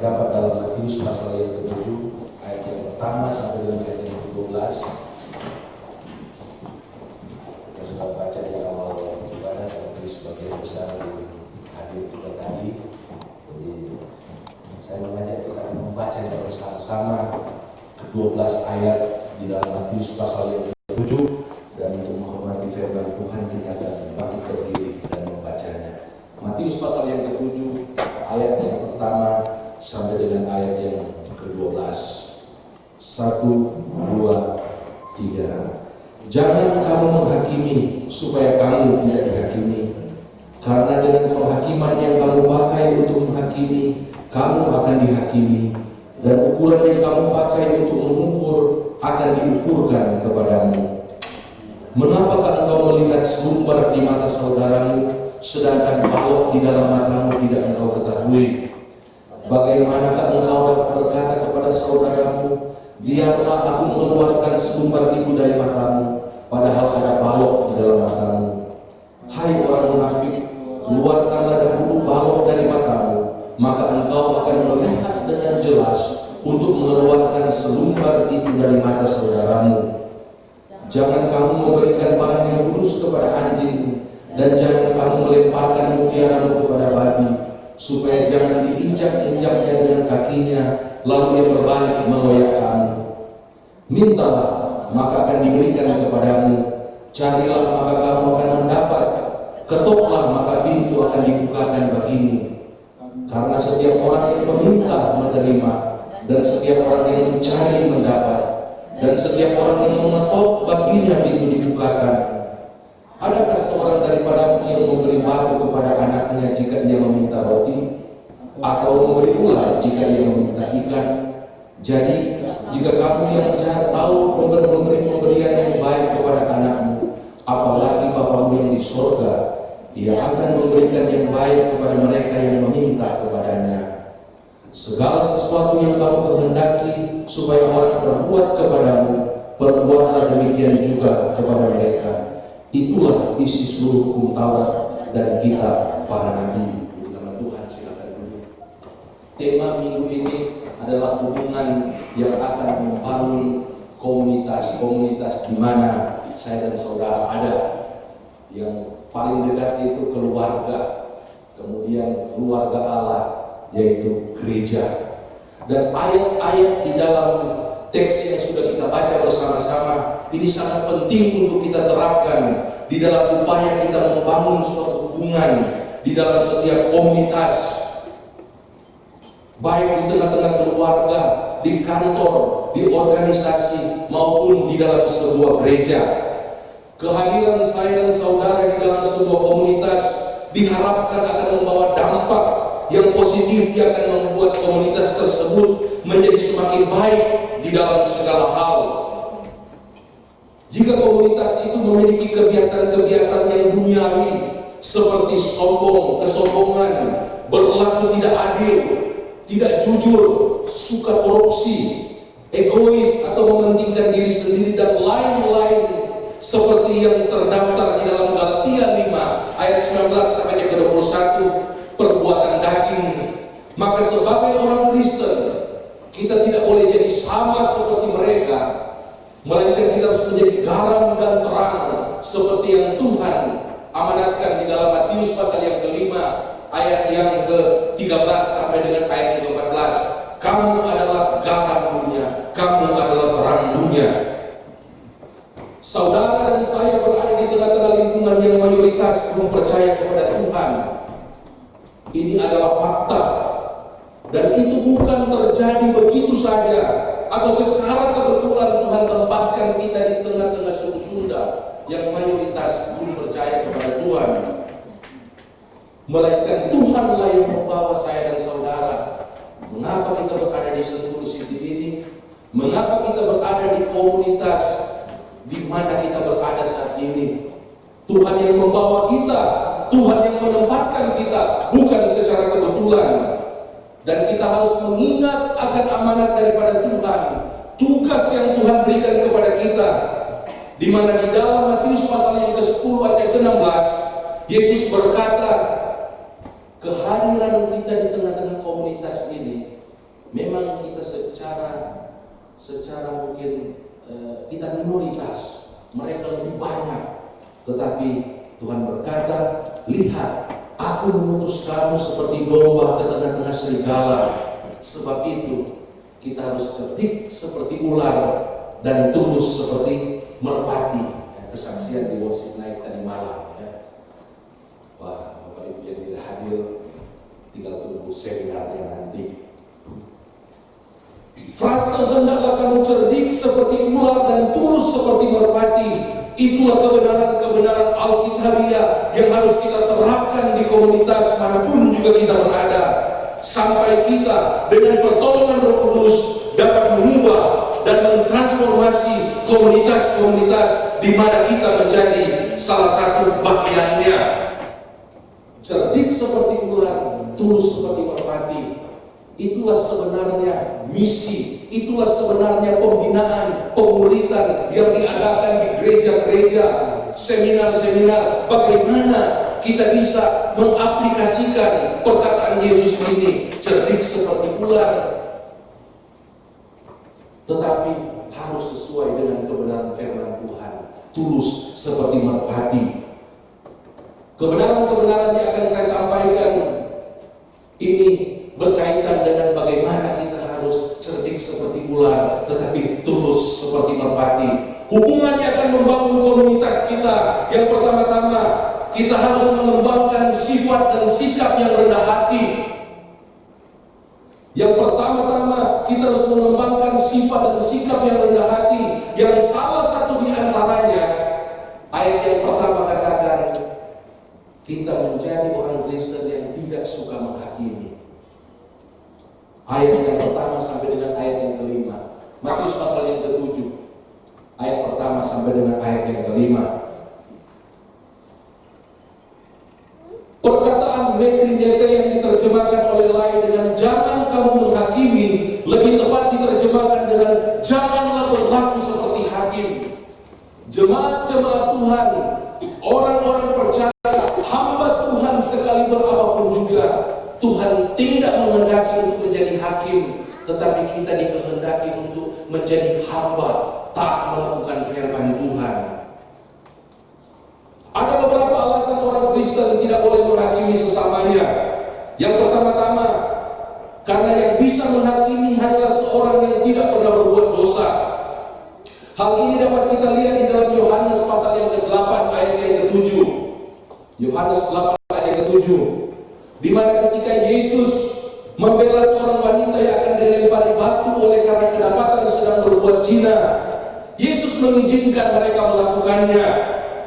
terdapat dalam Matius pasal yang ke-7 ayat yang pertama sampai dengan ayat yang ke-12. Kita sudah baca di awal ibadah, tapi sebagian besar hadir kita tadi. Jadi saya mengajak kita membaca bersama-sama ke-12 ayat di dalam Matius pasal yang ke-7, dan untuk menghormati firman Tuhan kita akan bangkit berdiri dan membacanya. Matius pasal yang ke-7 ayat yang pertama sampai dengan ayat yang ke-12. 1, 2, 3. Jangan kamu menghakimi supaya kamu tidak dihakimi, karena dengan penghakiman yang kamu pakai untuk menghakimi, kamu akan dihakimi, dan ukuran yang kamu pakai untuk mengukur akan diukurkan kepadamu. Mengapakah engkau melihat selumbar di mata saudaramu, sedangkan balok di dalam matamu tidak engkau ketahui? Bagaimanakah engkau dapat berkata kepada saudaramu, biarlah aku mengeluarkan selumbar itu dari matamu, padahal ada balok di dalam matamu? Hai orang munafik, keluarkanlah dahulu balok dari matamu, maka engkau akan melihat dengan jelas untuk mengeluarkan selumbar itu dari mata saudaramu. Jangan kamu memberikan barang yang bulus kepada anjing, dan jangan kamu melemparkan mutiaramu kepada babi, supaya jangan diinjak-injaknya dengan kakinya, lalu ia berbalik mengoyak kamu. Mintalah, maka akan diberikan kepadamu. Carilah, maka kamu akan mendapat. Ketoklah, maka pintu akan dibukakan bagimu. Karena setiap orang yang meminta menerima, dan setiap orang yang mencari mendapat, dan setiap orang yang mengetok baginya pintu dibukakan. Adakah seorang daripadamu yang memberi batu kepada anaknya jika ia meminta roti, atau memberi ular jika ia meminta ikan? Jadi, jika kamu yang jahat tahu memberi pemberian yang baik kepada anakmu, apalagi Bapamu yang di sorga, Ia akan memberikan yang baik kepada mereka yang meminta kepadanya. Segala sesuatu yang kamu kehendaki supaya orang perbuat kepadamu, perbuatlah demikian juga kepada mereka. Itulah isi seluruh hukum Taurat dan kitab para nabi. Bersama Tuhan, silakan duduk. Tema minggu ini adalah hubungan yang akan membangun komunitas di mana saya dan saudara ada. Yang paling dekat itu keluarga, kemudian keluarga Allah, yaitu gereja. Dan ayat-ayat di dalam teks yang sudah kita baca bersama-sama ini sangat penting untuk kita terapkan di dalam upaya kita membangun suatu hubungan di dalam setiap komunitas, baik di tengah-tengah keluarga, di kantor, di organisasi, maupun di dalam sebuah gereja. Kehadiran saya dan saudara di dalam sebuah komunitas diharapkan akan membawa dampak yang positif yang akan membuat komunitas tersebut menjadi semakin baik di dalam segala hal. Jika komunitas itu memiliki kebiasaan-kebiasaan yang duniawi seperti sombong, kesombongan, berlaku tidak adil, tidak jujur, suka korupsi, egois atau mementingkan diri sendiri dan lain-lain seperti yang terdaftar di dalam Galatia 5 ayat 19 sampai ke 21, perbuatan daging, maka sebagai orang Kristen kita tidak boleh jadi sama seperti mereka, melainkan kita harus menjadi garam dan terang seperti yang Tuhan amanatkan di dalam Matius pasal yang kelima ayat yang ke-13 sampai dengan ayat yang ke-14. Kamu adalah garam dunia, kamu adalah terang dunia. Saudara dan saya berada di tengah-tengah lingkungan yang mayoritas belum percaya kepada Tuhan. Ini adalah fakta, dan itu bukan terjadi begitu saja atau secara kebetulan Tuhan tempatkan kita di tengah-tengah suku Sunda yang mayoritas belum percaya kepada Tuhan, melainkan Tuhanlah yang membawa saya dan saudara. Mengapa kita berada di Sentul City ini? Mengapa kita berada di komunitas di mana kita berada saat ini? Tuhan yang membawa kita, Tuhan yang menempatkan kita, bukan secara kebetulan. Dan kita harus mengingat akan amanat daripada Tuhan, tugas yang Tuhan berikan kepada kita, di mana di dalam Matius pasal yang ke-10 ayat ke-16 Yesus berkata, kehadiran kita di tengah-tengah komunitas ini Memang kita secara mungkin kita minoritas, mereka lebih banyak, tetapi Tuhan berkata, lihat, aku mengutus kamu seperti domba ke tengah-tengah serigala. Sebab itu kita harus cerdik seperti ular dan tulus seperti merpati. Kesaksian di worship night tadi malam, ya. Wah, Bapak Ibu yang tidak hadir, tinggal tunggu seminarnya nanti. Frase hendaklah kamu cerdik seperti ular dan tulus seperti merpati, itulah kebenaran-kebenaran Alkitabiah yang harus kita terapkan di komunitas manapun juga kita berada, sampai kita dengan pertolongan Roh Kudus dapat mengubah dan mentransformasi komunitas-komunitas di mana kita menjadi salah satu bagiannya. Cerdik seperti ular, tulus seperti merpati, itulah sebenarnya misi, itulah sebenarnya pembinaan, pemuritan yang diadakan di gereja-gereja, seminar-seminar, bagaimana kita bisa mengaplikasikan perkataan Yesus ini, cerdik seperti ular, tetapi harus sesuai dengan kebenaran firman Tuhan, tulus seperti merpati. Kebenaran-kebenaran yang akan saya sampaikan ini berkaitan dengan bagaimana kita harus cerdik seperti ular, tetapi tulus seperti merpati. Hubungannya akan membangun komunitas kita. Yang pertama-tama, kita harus mengembangkan sifat dan sikap yang rendah hati. Yang pertama-tama, kita harus mengembangkan sifat dan sikap yang rendah hati. Yang salah satu di antaranya, ayat yang pertama katakan, kita menjadi orang Kristen yang tidak suka menghakimi. Ayat yang pertama sampai dengan ayat yang kelima. Matius pasal yang ke-7, ayat pertama sampai dengan ayat yang kelima. Perkataan mekrinete yang diterjemahkan oleh lain dengan jangan kamu menghakimi, lebih tepat diterjemahkan dengan janganlah berlaku seperti hakim. Jemaat-jemaat Tuhan, orang-orang percaya, hamba Tuhan sekaliber apapun juga, Tuhan tidak menghendaki untuk menjadi hakim, tetapi kita dikehendaki untuk menjadi hamba, tak melakukan firman Tuhan. Ada beberapa alasan orang Kristen tidak boleh menghakimi sesamanya. Yang pertama-tama, karena yang bisa menghakimi hanyalah seorang yang tidak pernah berbuat dosa. Hal ini dapat kita lihat di dalam Yohanes pasal yang ke-8 ayat yang ke-7. Yohanes 8 ayat yang ke-7, di mana ketika Yesus membela seorang wanita yang akan dilempari batu oleh karena kedapatan sedang berbuat zina, Yesus mengizinkan mereka melakukannya.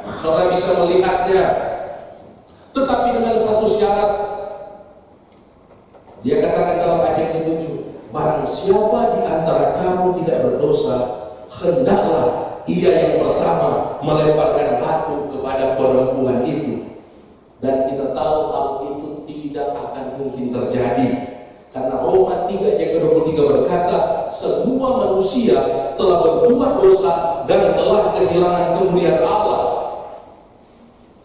Saudara bisa melihatnya, tetapi dengan satu syarat. Dia katakan dalam ayat yang ke-7, barang siapa di antara kamu tidak berdosa, hendaklah ia yang pertama melemparkan batu kepada perempuan itu. Dan kita tahu hal itu tidak akan mungkin terjadi, karena Roma 3 ayat ke-23 berkata, semua manusia telah berbuat dosa dan telah kehilangan kemuliaan Allah.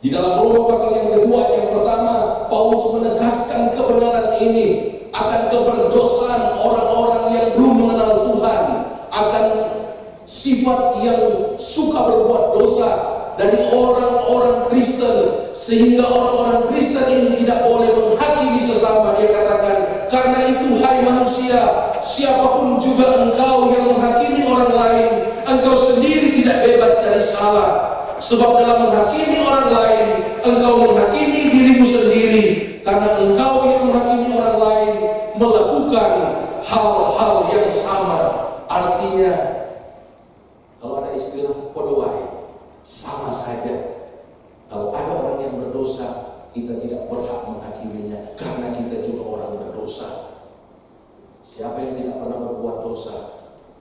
Di dalam Roma pasal yang kedua, yang pertama, Paulus menegaskan kebenaran ini akan keberdosaan orang-orang yang belum mengenal Tuhan, akan sifat yang suka berbuat dosa dari orang-orang Kristen, sehingga orang-orang Kristen ini tidak boleh menghakimi sesama. Dia katakan, karena itu hai manusia, siapapun juga engkau yang menghakimi orang lain, engkau sendiri tidak bebas dari salah. Sebab dalam menghakimi orang lain, engkau menghakimi dirimu sendiri, karena engkau yang menghakimi orang lain melakukan hal-hal yang sama. Artinya, kalau ada istilah podowai, sama saja. Kalau ada orang yang berdosa, kita tidak berhak menghakiminya, karena kita juga orang berdosa. Siapa yang tidak pernah berbuat dosa,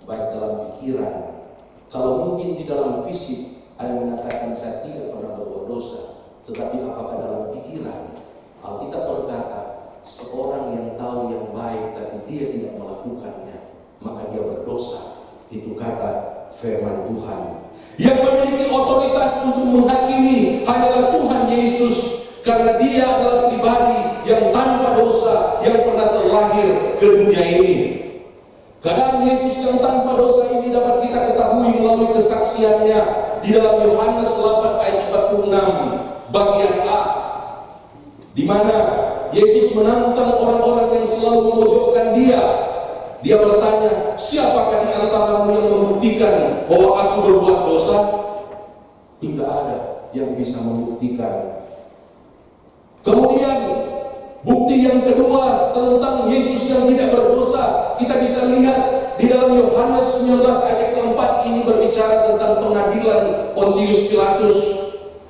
baik dalam pikiran, kalau mungkin di dalam fisik, ada yang mengatakan saya tidak pernah berbuat dosa, tetapi apakah dalam pikiran? Alkitab berkata, seorang yang tahu yang baik tapi dia tidak melakukannya, maka dia berdosa. Itu kata firman Tuhan. Yang memiliki otoritas untuk menghakimi hanyalah Tuhan Yesus, karena dia adalah pribadi yang tanpa dosa, yang pernah terlahir ke dunia ini. Keadaan Yesus yang tanpa dosa ini dapat kita ketahui melalui kesaksiannya di dalam Yohanes 8 ayat 46 bagian A, di mana Yesus menantang orang-orang yang selalu memojokkan dia. Dia bertanya, siapakah di antaramu yang membuktikan bahwa aku berbuat dosa? Tidak ada yang bisa membuktikan. Kemudian bukti yang kedua tentang Yesus yang tidak berdosa, kita bisa lihat di dalam Yohanes 19 ayat keempat. Ini berbicara tentang pengadilan Pontius Pilatus,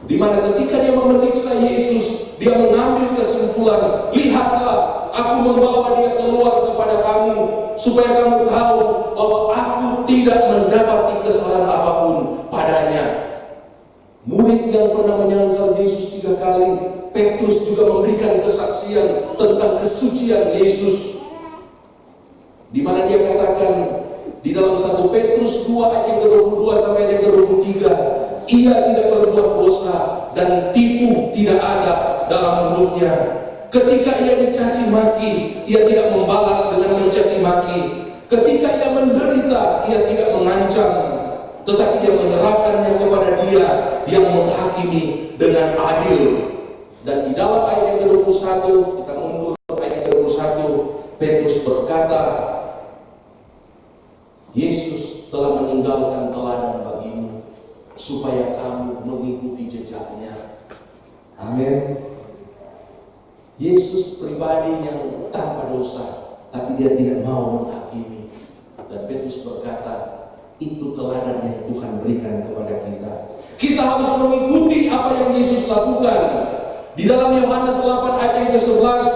di mana ketika dia memeriksa Yesus, dia mengambil kesimpulan, lihatlah, aku membawa dia keluar kepada kamu, supaya kamu tahu bahwa aku tidak mendapati kesalahan apapun padanya. Murid yang pernah menyangkal Yesus 3 kali, Petrus juga memberikan kesaksian tentang kesucian Yesus, di mana dia katakan di dalam 1 Petrus 2 ayat ke-22 sampai ayat ke-23, ia tidak berbuat dosa dan tipu tidak ada dalam mulutnya. Ketika ia dicaci maki, ia tidak membalas dengan mencaci maki. Ketika ia menderita, ia tidak mengancam, tetapi ia menyerahkannya kepada Dia yang menghakimi dengan adil. Dan di dalam ayat yang ke-21, kita mundur ayat ke-21, Petrus berkata, Yesus telah meninggalkan teladan bagimu, supaya kamu mengikuti jejaknya. Amin. Yesus pribadi yang tanpa dosa, tapi dia tidak mau menghakimi. Dan Petrus berkata, itu teladan yang Tuhan berikan kepada kita. Kita harus mengikuti apa yang Yesus lakukan. Di dalam Yohanes 8 ayat yang ke-11,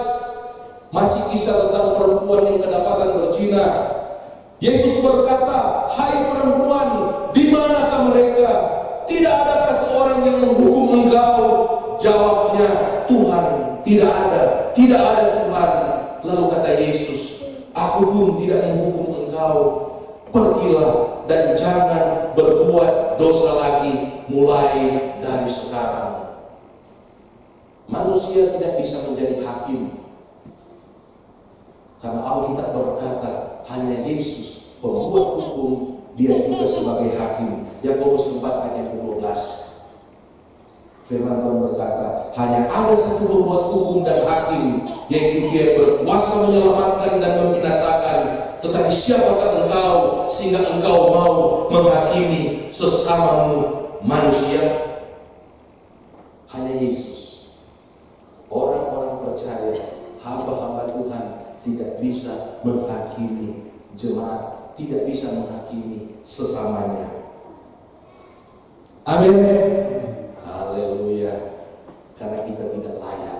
masih kisah tentang perempuan yang kedapatan berzina. Yesus berkata, hai perempuan, di manakah mereka? Tidak adakah seorang yang menghukum engkau? Jawabnya, Tuhan, tidak ada Tuhan. Lalu kata Yesus, aku pun tidak menghukum engkau. Pergilah dan jangan berbuat dosa lagi mulai dari sekarang. Manusia tidak bisa menjadi hakim, karena Alkitab berkata hanya Yesus pembuat hukum, dia juga sebagai hakim. Yakobus 4 ayat 12. Firman Tuhan berkata, hanya ada satu pembuat hukum dan hakim, yaitu Dia berkuasa menyelamatkan dan membinasakan. Tetapi siapakah engkau sehingga engkau mau menghakimi sesamamu manusia? Hanya Yesus. Orang-orang percaya, hamba-hamba Tuhan tidak bisa menghakimi jemaat, tidak bisa menghakimi sesamanya. Amin. Haleluya. Karena kita tidak layak,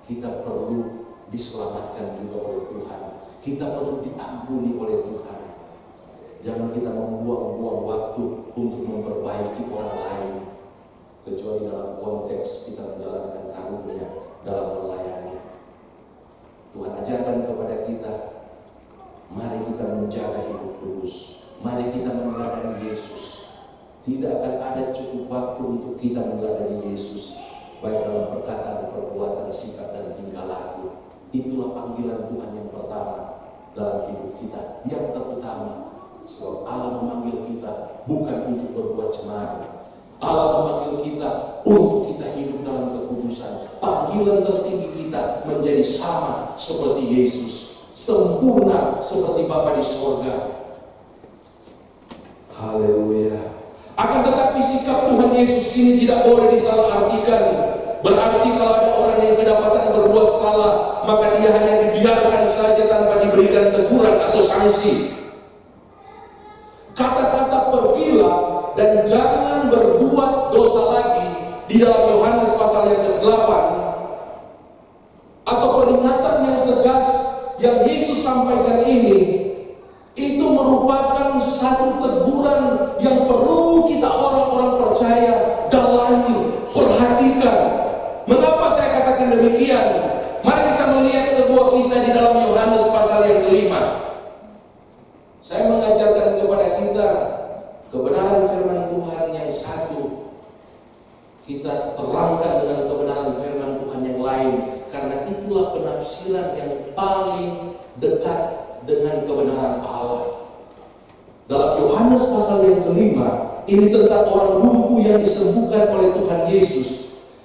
kita perlu diselamatkan juga oleh Tuhan. Kita perlu diampuni oleh Tuhan. Jangan kita membuang-buang waktu untuk memperbaiki orang lain, kecuali dalam konteks kita menjalankan karunia dalam melayani. Tuhan ajarkan kepada kita, mari kita menjaga hidup kudus, mari kita meneladani Yesus. Tidak akan ada cukup waktu untuk kita meneladani Yesus, baik dalam perkataan, perbuatan, sikap, dan tingkah laku. Itulah panggilan Tuhan yang pertama dalam hidup kita, yang terutama. Sebab Allah memanggil kita bukan untuk berbuat cemara. Allah memanggil kita untuk kita hidup dalam kekudusan. Panggilan tertinggi kita menjadi sama seperti Yesus, sempurna seperti Bapa di sorga. Haleluya. Akan tetapi sikap Tuhan Yesus ini tidak boleh disalahartikan. Berarti kalau ada orang yang kedapatan berbuat salah, maka dia hanya dibiarkan saja tanpa diberikan teguran atau sanksi. Kata-kata pergilah dan jangan berbuat dosa lagi di dalam Yohanes pasal yang ke-8, atau peringatan yang tegas yang Yesus sampaikan ini, itu merupakan satu teguran yang perlu kita orang-orang percaya dalami, perhatikan. Mengapa saya katakan demikian? Mari kita melihat sebuah kisah di dalam Yohanes pasal yang ke-5. Saya mengajarkan kepada kita kebenaran firman Tuhan yang satu, kita terangkan dengan kebenaran firman Tuhan yang lain, karena itulah penafsiran yang paling dekat dengan kebenaran Allah. Dalam Yohanes pasal yang kelima, ini tentang orang lumpuh yang disembuhkan oleh Tuhan Yesus.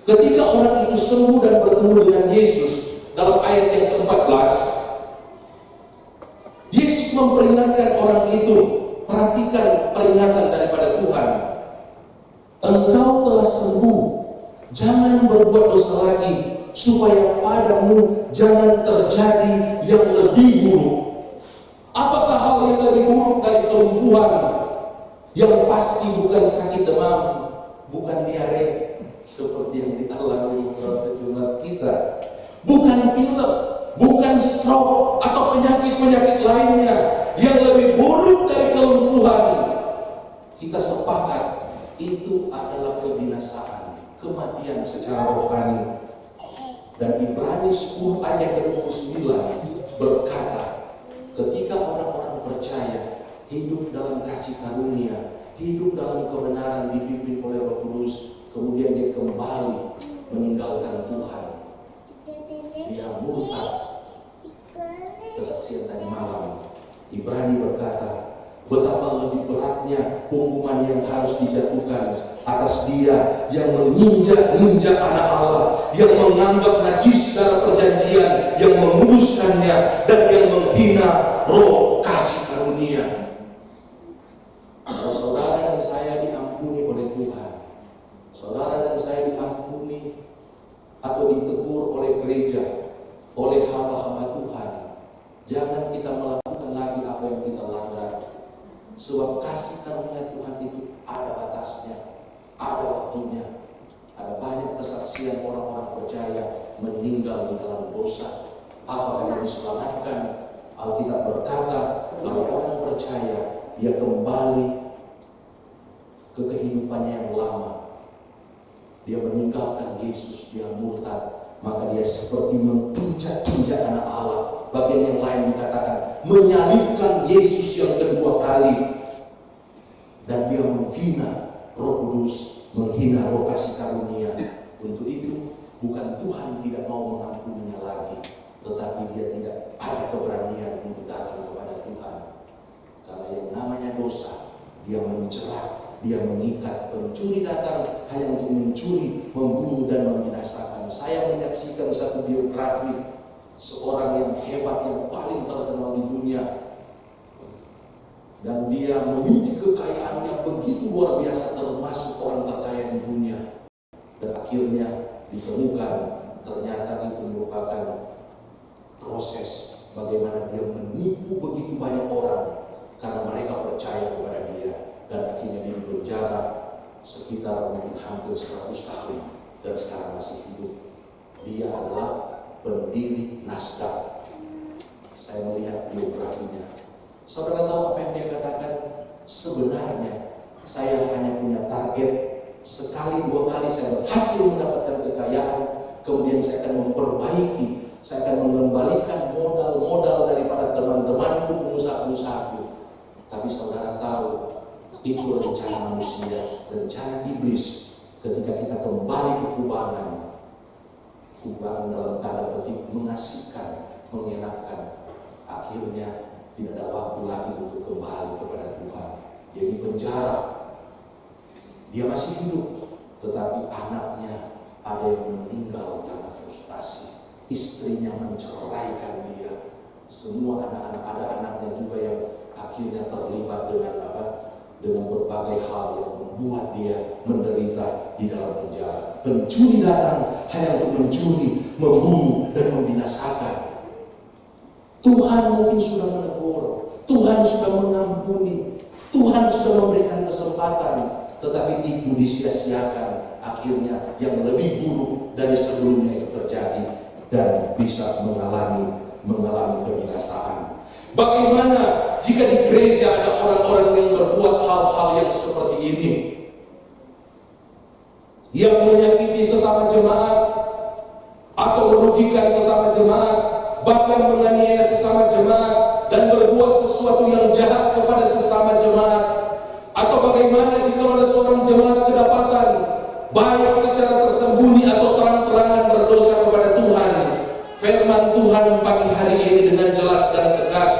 Ketika orang itu sembuh dan bertemu dengan Yesus, dalam ayat yang ke-14, Yesus memperingatkan orang itu. Perhatikan peringatan daripada Tuhan. Engkau telah sembuh, jangan berbuat dosa lagi, supaya padamu jangan terjadi yang lebih buruk. Apakah hal yang lebih buruk dari kelumpuhan? Yang pasti bukan sakit demam, bukan diare seperti yang dialami beberapa jemaat kita, bukan pilek, bukan stroke atau penyakit-penyakit lainnya. Yang lebih buruk dari kelumpuhan, kita sepakat, itu adalah kebinasaan, kematian secara rohani. Dan Ibrani 10 ayat ke-29 berkata, ketika orang-orang percaya hidup dalam kasih karunia, hidup dalam kebenaran dipimpin oleh Roh Kudus, kemudian dia kembali meninggalkan Tuhan, dia murtad. Kesaksian tadi malam, Ibrani berkata, betapa lebih beratnya hukuman yang harus dijatuhkan atas dia yang menginjak-injak anak Allah, yang menganggap najis darah perjanjian, yang menguduskannya, dan yang menghina roh kasih karunia. Kalau saudara dan saya diampuni oleh Tuhan, saudara dan saya diampuni atau ditegur oleh gereja, oleh hamba-hamba Tuhan, jangan kita melakukan lagi apa yang kita langgar. Sebab kasih karunia Tuhan itu ada batasnya, ada waktunya. Ada banyak kesaksian orang-orang percaya meninggal di dalam dosa. Apakah yang diselamatkan? Alkitab berkata, kalau orang percaya, dia kembali ke kehidupannya yang lama. Dia meninggalkan Yesus, dia murtad, maka dia seperti menginjak-injak anak Allah. Bagian yang lain dikatakan menyalibkan Yesus yang kedua kali, dan dia menghina Roh Kudus, menghina roh kasih karunia. Untuk itu bukan Tuhan tidak mau mengampuninya lagi, tetapi dia tidak ada keberanian untuk datang kepada Tuhan. Karena yang namanya dosa, dia menjerat, dia mengikat. Pencuri datang hanya untuk mencuri, membunuh dan membinasakan. Saya menyaksikan satu biografi seorang yang hebat, yang paling terkenal di dunia, dan dia memiliki kekayaan yang begitu luar biasa, termasuk orang terkaya di dunia. Dan akhirnya ditemukan ternyata itu merupakan proses bagaimana dia menipu begitu banyak orang karena mereka percaya kepada dia, dan akhirnya dia dipenjara sekitar mungkin hampir 100 tahun dan sekarang masih hidup. Dia adalah pendiri Nasdaq. Saya melihat biografinya. Saudara tahu apa yang dia katakan? Sebenarnya saya hanya punya target sekali dua kali saya berhasil mendapatkan kekayaan, kemudian saya akan memperbaiki, saya akan mengembalikan modal-modal daripada teman-temanku, pengusaha-pengusahaku. Tapi saudara tahu, itu rencana manusia, rencana iblis. Ketika kita kembali ke kubangan dalam tanda petik mengasihkan, mengenakan, akhirnya tidak ada waktu lagi untuk kembali kepada Tuhan. Dia di penjara, dia masih hidup, tetapi anaknya ada yang meninggal karena frustasi. Istrinya menceraikan dia. Semua anak-anak, ada anaknya juga yang akhirnya terlibat dengan berbagai hal yang membuat dia menderita di dalam penjara. Pencuri datang hanya untuk mencuri, membunuh dan membinasakan. Tuhan mungkin sudah menegur, Tuhan sudah mengampuni, Tuhan sudah memberikan kesempatan, tetapi itu disia-siakan. Akhirnya yang lebih buruk dari sebelumnya itu terjadi dan bisa mengalami kebinasaan. Bagaimana jika di gereja ada orang-orang yang berbuat hal-hal yang seperti ini, yang menyakiti sesama jemaat atau merugikan sesama jemaat, bahkan menganiaya sesama jemaat dan berbuat sesuatu yang jahat kepada sesama jemaat? Atau bagaimana jika ada seorang jemaat kedapatan baik secara tersembunyi atau terang-terangan berdosa kepada Tuhan? Firman Tuhan pagi hari ini dengan jelas dan tegas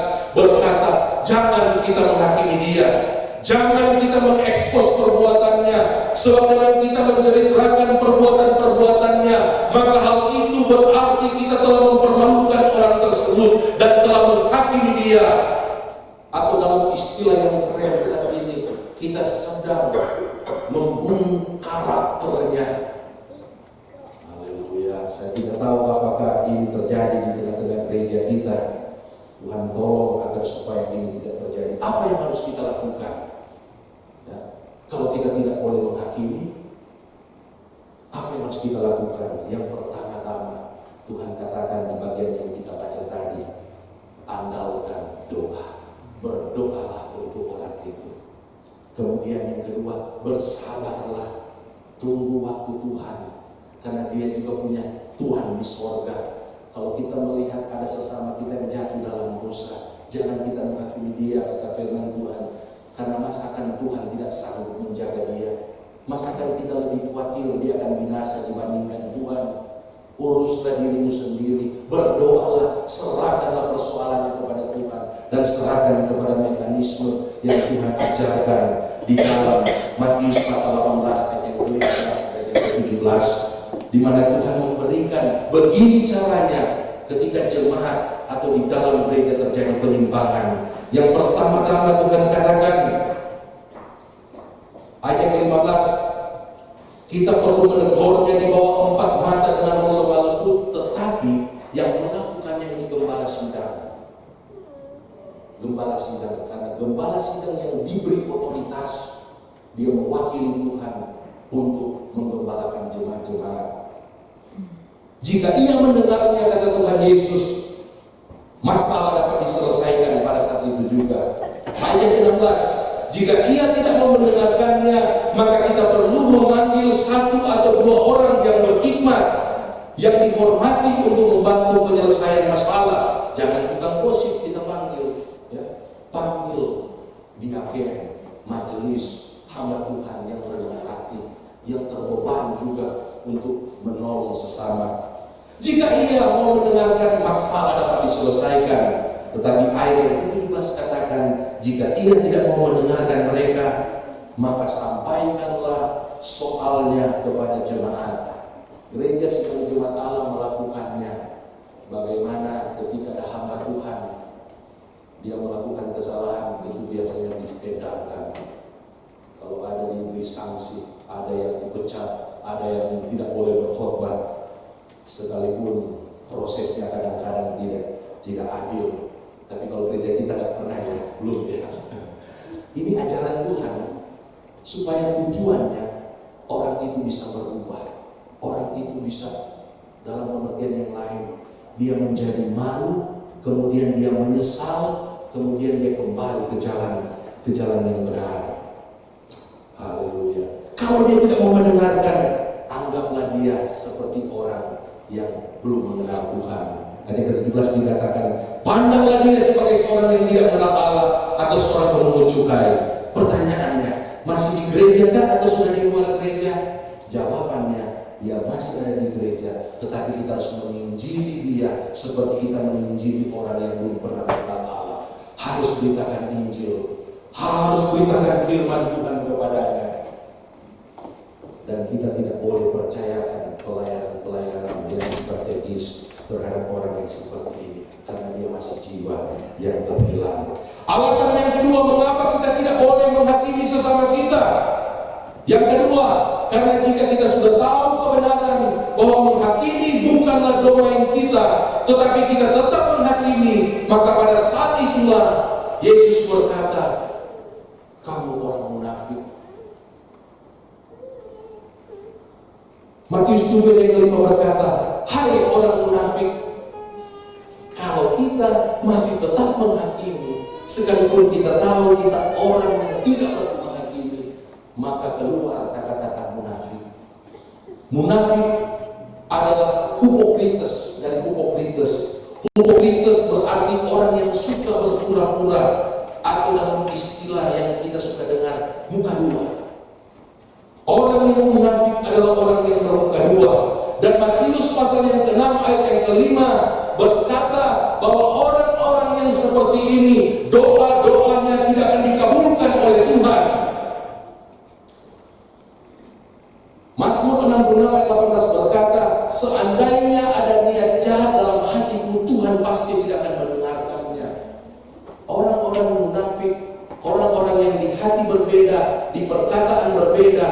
Sebab dengan kita menceritakan perbuatan-perbuatannya, maka hal itu berarti kita telah mempermalukan orang tersebut dan telah menghakimi dia. Atau dalam istilah yang keren saat ini, kita sedang membunuh karakternya. Haleluya. Saya tidak tahu apakah ini terjadi di tengah-tengah gereja kita. Tuhan tolong agar supaya ini tidak terjadi. Apa yang harus kita lakukan? Ya. Kalau kita tidak boleh menghakimi, apa yang harus kita lakukan? Yang pertama-tama, Tuhan katakan di bagian yang kita baca tadi, andalkan doa. Berdoalah untuk orang itu. Kemudian yang kedua, bersabarlah, tunggu waktu Tuhan, karena dia juga punya Tuhan di sorga. Kalau kita melihat ada sesama kita yang jatuh dalam dosa, jangan kita menghakimi dia, kata firman Tuhan, karena masakan Tuhan tidak sanggup menjaga dia. Masakan kita lebih khawatir dia akan binasa dibandingkan Tuhan. Uruslah dirimu sendiri, berdoalah, serahkanlah persoalannya kepada Tuhan, dan serahkan kepada mekanisme yang Tuhan ajarkan di dalam Matius pasal 18 ayat yang ke-15 ayat yang ke-17, di mana Tuhan memberikan begini caranya ketika jemaat atau di dalam gereja terjadi penyimpangan. Yang pertama-tama Tuhan katakan ayat yang ke-15, kita perlu menegurnya di bawah 4 mata dengan lemah lembut, tetapi yang melakukannya ini gembala sidang. Gembala sidang, karena gembala sidang yang diberi otoritas, dia mewakili Tuhan untuk menggembalakan jemaat-jemaat. Jika ia mendengarnya, kata Tuhan Yesus, masalah dapat diselesaikan pada saat itu juga. Ayat 16, jika ia tidak mau mendengarkannya, maka kita perlu memanggil 1 atau 2 orang yang berhikmat, yang dihormati untuk membantu penyelesaian masalah. Jangan tukang gosip kita panggil, ya. Panggil diaken, majelis, hamba Tuhan yang rendah hati, yang terbeban juga untuk menolong sesama. Jika ia mau mendengarkan, masalah dapat diselesaikan. Tetapi ayat yang ke-17 katakan, jika ia tidak mau mendengarkan mereka, maka sampaikanlah soalnya kepada jemaat. Gereja sebagai jemaat Allah melakukannya. Bagaimana ketika ada hamba Tuhan, dia melakukan kesalahan, itu biasanya diedarkan. Kalau ada diberi sanksi, ada yang dipecat, ada yang tidak boleh berkhotbah, sekalipun prosesnya kadang-kadang tidak adil. Tapi kalau gereja kita tidak pernah, ya, belum ya. Ini ajaran Tuhan supaya tujuannya orang itu bisa berubah, orang itu bisa dalam pengertian yang lain, dia menjadi malu, kemudian dia menyesal, kemudian dia kembali ke jalan yang benar. Haleluya. Kalau dia tidak mau mendengarkan, anggaplah dia seperti orang yang belum mengenal Tuhan. Ayat ke-17 dikatakan, pandanglah dia sebagai seorang yang tidak mengenal Allah atau seorang pemungut cukai. Pertanyaannya, masih di gereja kan atau sudah di luar gereja? Jawabannya, dia masih ada di gereja, tetapi kita harus menginjili dia seperti kita menginjili orang yang belum pernah mengenal Allah. Harus beritakan Injil, harus beritakan firman Tuhan kepadanya. Dan kita tidak boleh percayakan pelayanan yang strategis terhadap orang yang seperti ini, karena dia masih jiwa yang terhilang. Alasan yang kedua, mengapa kita tidak boleh menghakimi sesama kita? Yang kedua, karena jika kita sudah tahu kebenaran bahwa menghakimi bukanlah domain kita, tetapi kita tetap menghakimi, maka pada saat itulah Yesus berkata, kamu orang munafik. Matius 7 ayat 5 berkata, hai orang munafik, kalau kita masih tetap menghakimi, sekalipun kita tahu kita orang yang tidak perlu menghakimi, maka keluar kata-kata munafik. Munafik adalah hipokrites, dari hipokrites. Hipokrites berarti orang yang suka berpura-pura, atau dalam istilah yang kita suka dengar, muka dua. Orang yang munafik adalah orang yang bermuka dua. Dan Matius pasal yang ke-6 ayat yang ke-5 berkata bahwa orang-orang yang seperti ini, doa-doanya tidak akan dikabulkan oleh Tuhan. orang-orang munafik, orang-orang yang di hati berbeda, di perkataan berbeda,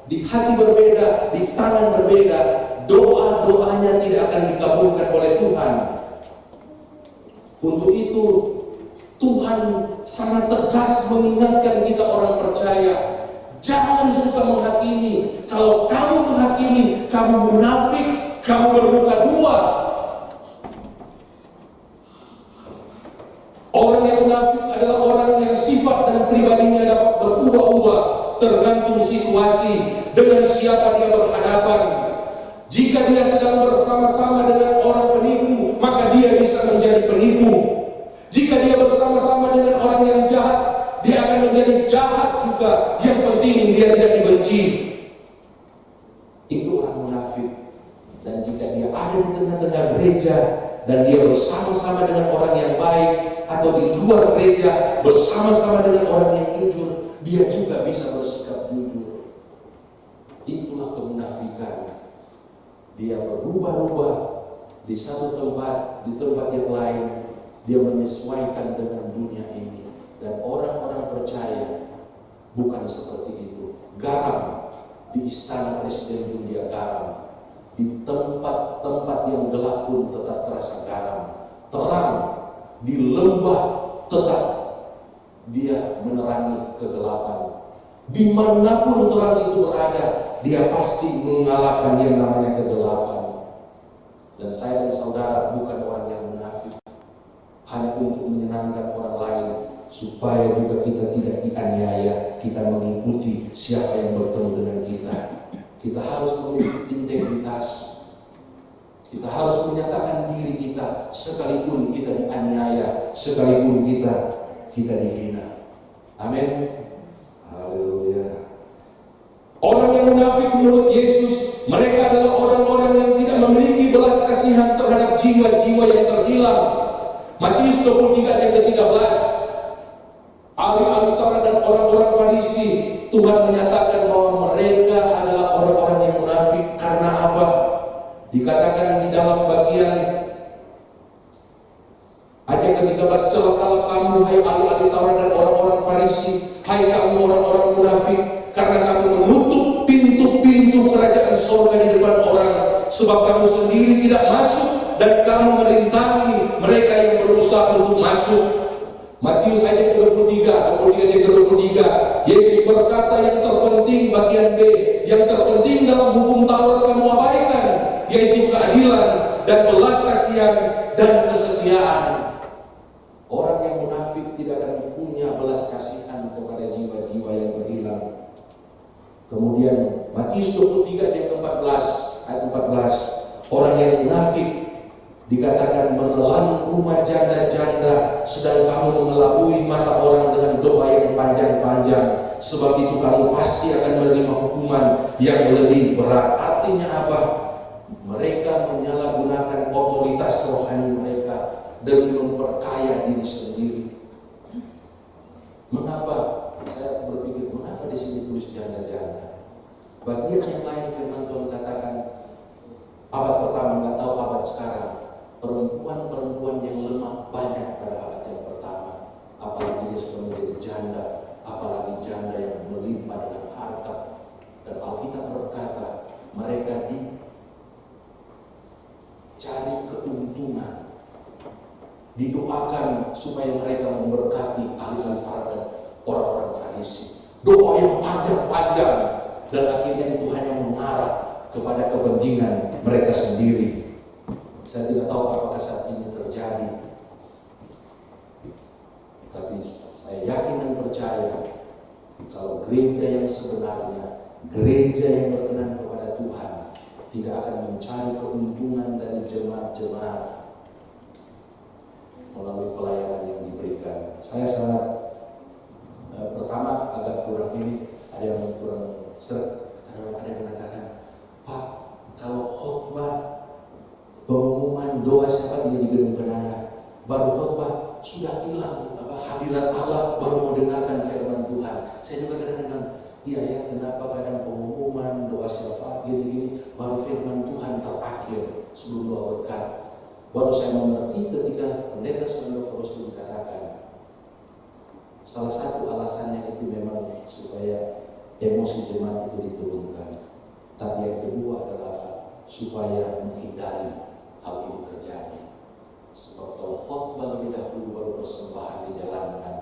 di hati berbeda, di tangan berbeda, doa-doanya tidak akan dikabulkan oleh Tuhan. Untuk itu Tuhan sangat tegas mengingatkan kita orang percaya, jangan suka menghakimi. Kalau kamu menghakimi, kamu munafik, kamu bermuka dua. Orang yang munafik adalah orang yang sifat dan pribadinya dapat berubah-ubah tergantung situasi, dengan siapa dia berhadapan. Jika dia sedang bersama-sama dengan orang penipu, maka dia bisa menjadi penipu. Jika dia bersama-sama dengan orang yang jahat, dia akan menjadi jahat juga. Yang penting dia tidak dibenci. Itu orang munafik. Dan jika dia ada di tengah-tengah gereja dan dia bersama-sama dengan orang yang baik, atau di luar gereja bersama-sama dengan orang yang jujur, dia juga bisa bersikap jujur. Itulah kemunafikan. Dia berubah-ubah di satu tempat, di tempat yang lain. Dia menyesuaikan dengan dunia ini. Dan orang-orang percaya bukan seperti itu. Garam di istana presiden pun dia garam. Di tempat-tempat yang gelap pun tetap terasa garam. Terang di lembah tetap dia menerangi kegelapan. Dimanapun terang itu berada, dia pasti mengalahkan yang namanya kegelapan. Dan saya dan saudara bukan orang yang munafik hanya untuk menyenangkan orang lain, supaya juga kita tidak dianiaya. Kita mengikuti siapa yang bertemu dengan kita. Kita harus memiliki integritas. Kita harus menyatakan diri kita, sekalipun kita dianiaya, sekalipun kita dihina. Amin. Haleluya. Orang yang munafik menurut Yesus, mereka adalah orang-orang yang tidak memiliki belas kasihan terhadap jiwa-jiwa yang terhilang. Matius 23 ayat ke-13. Ahli-ahli Taurat dan orang-orang Farisi, Tuhan menyatakan bahwa mereka adalah orang-orang yang munafik. Karena apa? Dikatakan di dalam bagian ayat ke-13, celakalah kamu hai ahli-ahli Taurat dan orang-orang Farisi, hai kamu orang-orang munafik, karena kamu menutup pintu-pintu kerajaan surga di depan orang, sebab kamu sendiri tidak masuk dan kamu merintangi mereka yang berusaha untuk masuk. Matius ayat ke-23, 23, Yesus berkata, yang terpenting bagian B, yang terpenting dalam hukum Taurat kamu abaikan, yaitu keadilan dan belas kasihan dan kesetiaan. Orang yang munafik tidak akan punya belas kasihan kepada jiwa-jiwa yang berhilang. Kemudian Matius 23 ayat ke-14, ayat 14, orang yang munafik dikatakan menelan rumah janda-janda, sedang kamu mengelabui mata orang dengan doa yang panjang-panjang. Sebab itu kamu pasti akan menerima hukuman yang lebih berat. Artinya apa? Mereka menyalahgunakan otoritas rohani mereka demi memperkaya diri sendiri. Mengapa? Saya berpikir, mengapa di sini tulis janda-janda? Bagian yang lain firman Tuhan katakan, abad pertama, nggak tahu abad sekarang, perempuan-perempuan yang lemah banyak pada abad yang pertama. Apalagi dia sudah menjadi janda, apalagi janda yang melimpah dengan harta. Dan Alkitab berkata, mereka dicari keuntungan, didoakan supaya mereka memberkati ahli-ahli Taurat dan orang-orang Farisi. Doa yang panjang-panjang, dan akhirnya itu hanya mengarah kepada kepentingan mereka sendiri. Saya tidak tahu apakah saat ini terjadi, tapi saya yakin dan percaya kalau gereja yang sebenarnya, gereja yang berkenan kepada Tuhan, tidak akan mencari keuntungan dari jemaat-jemaat melalui pelayanan yang diberikan. Saya sangat pertama agak kurang ini, ada yang kurang seret. Ada yang mengatakan, Pak, kalau khotbah pengumuman doa siapa ini di gedung kenangan, baru khotbah sudah hilang hadirat Allah, baru mau dengarkan firman Tuhan. Saya juga kadang-kadang, iya ya, kenapa kadang pengumuman doa syafaat gini-gini, baru firman Tuhan terakhir sebelum doa berkat. Baru saya mengerti ketika pendeta Saudara Paulus dikatakan, Salah satu alasannya itu memang supaya emosi jemaat itu diturunkan. Tapi yang kedua adalah supaya menghindari hal ini terjadi. Sebab kalau khotbah lebih dahulu baru persembahan dijalankan,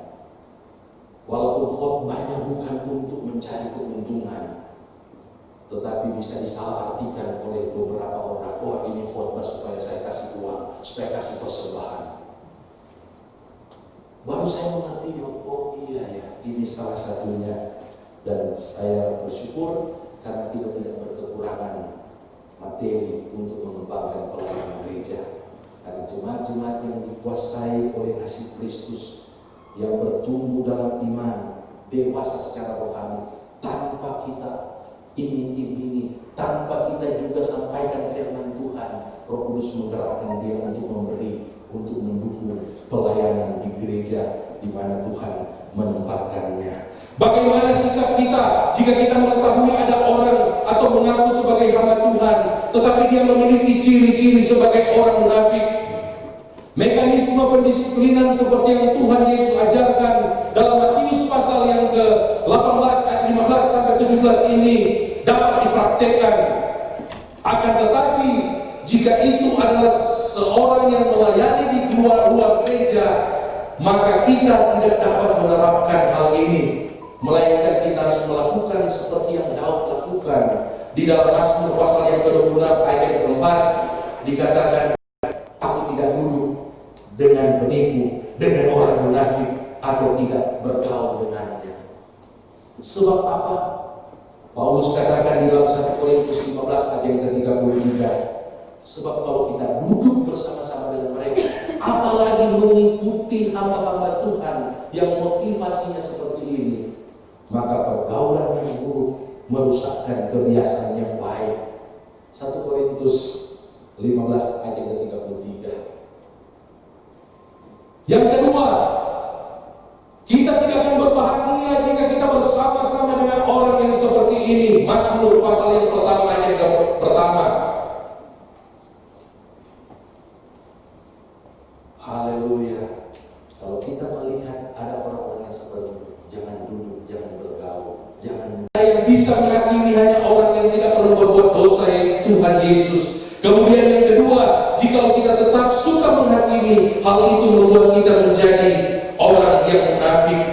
walaupun khotbahnya bukan untuk mencari keuntungan, tetapi bisa disalahartikan oleh beberapa orang. Oh, ini khotbah supaya saya kasih uang, supaya kasih persembahan. Baru saya mengerti, oh iya ya, ini salah satunya. Dan saya bersyukur karena kita tidak berkekurangan materi untuk mengembangkan pelayanan gereja. Karena jemaat-jemaat yang dikuasai oleh kasih Kristus, yang bertumbuh dalam iman, dewasa secara rohani, tanpa kita iming-imingi, tanpa kita juga sampaikan firman Tuhan, Roh Kudus menggerakkan dia untuk memberi, untuk mendukung pelayanan di gereja di mana Tuhan menempatkannya. Bagaimana sikap kita jika kita mengetahui ada orang atau mengaku sebagai hamba Tuhan, tetapi dia memiliki ciri-ciri sebagai orang munafik? Mekanisme pendisiplinan seperti yang Tuhan Yesus ajarkan dalam Matius pasal yang ke-18 ayat 15 sampai 17 ini dapat dipraktekkan. Akan tetapi jika itu adalah seorang yang melayani di luar gereja, maka kita tidak dapat menerapkan hal ini. Melainkan kita harus melakukan seperti yang Daud lakukan. Di dalam Mazmur pasal yang ke-26 ayat yang keempat dikatakan, aku tidak duduk dengan penipu, dengan orang munafik, atau tidak bergaul dengannya. Sebab apa? Paulus katakan di dalam 1 Korintus 15 ayat yang ke-33, sebab kalau kita duduk bersama-sama dengan mereka, apalagi mengikuti hamba-hamba Tuhan yang motivasinya seperti ini, maka pergaulan yang buruk merusakkan kebiasaan yang baik. 1 Korintus 15 ayat yang ke-33. Yang kedua, kita tidak akan berbahagia jika kita bersama-sama dengan orang yang seperti ini. Mazmur pasal yang pertama ayat yang pertama. Haleluya. Kalau kita melihat ada orang-orang yang seperti itu, jangan duduk, jangan bergaul, jangan. Yang bisa menghakimi hanya orang yang tidak perlu berbuat dosa, yaitu Tuhan Yesus. Kemudian yang kedua, jika kita tetap suka menghakimi, hal itu membuat kita menjadi orang yang munafik.